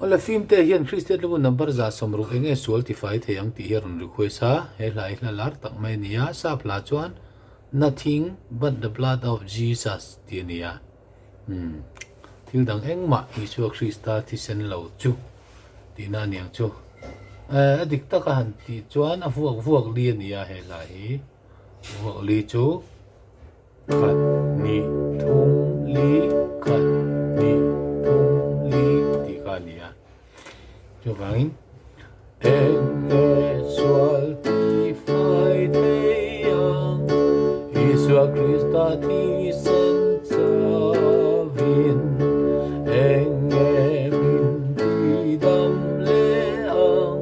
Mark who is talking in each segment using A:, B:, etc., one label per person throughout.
A: ola film te hian Christian level number za somru enge sual tifai thei ang ti hian request ha he lai lar tak mai nia sa pla chuan nothing but the blood of Jesus ti nia thil dang engma Isu Krista thi sen lo chu ti na niang chu adik ta ka han ti chuan a vuak li nia he lai vuak li chu khat ni thum li khat ni thum li ti ka nia chu wangin enge sual tifai thei ang Isu Krista thi sen vin enge min ti dam le ang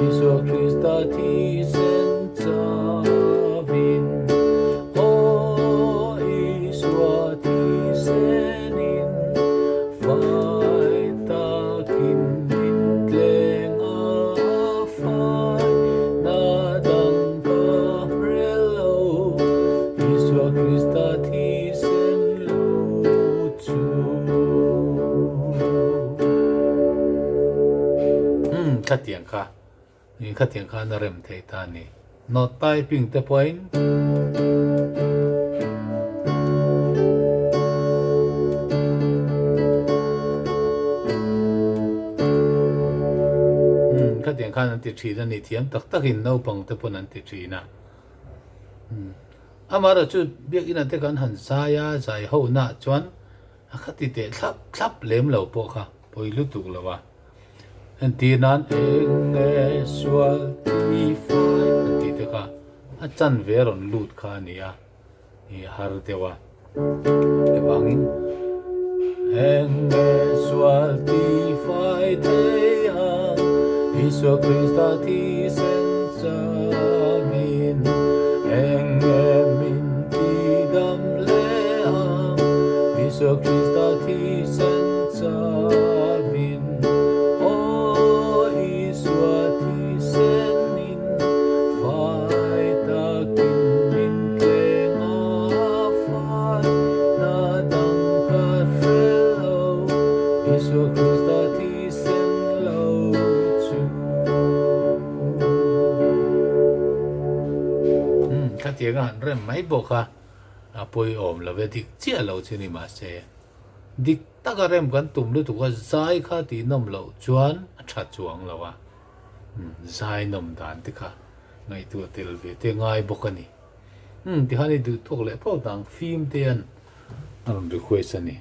A: Isu Krista thi sen vin o Isu thi senin fai ta kin min tleng a fai na dang ka relo Isu Krista thi sen lo chu khát tiếng kha nhưng khát tiếng kha nó rem thei ta ni not typing the point khát tiếng kha nó ti chi da ni thiam tak tak in no pang te pon an ti chi na amara chu biak in te kan han sa ya zai ho na chuan khát ti te thlap lem lo po kha poilu tuk lawa an ti nan enge sual tifai an ti te kha a chan veron lut kha nia ni har dewa e wangin enge sual tifai thei ang Isu Krista thi sen min enge min ti dam le ang Isu Krista thi sen min Isu Krista thi sen lo chu khát tiếng hẳn rem mấy bộ kha poi om la ve dik chia lo chu ni ma se dik ta ka rem kan tum lu tu ka zai kha ti nom lo chuan a tha chuang lo wa zai nom dan ti kha ngai tu tel ve te ngai bok ani ti hani du thok le pho dang phim te an request ani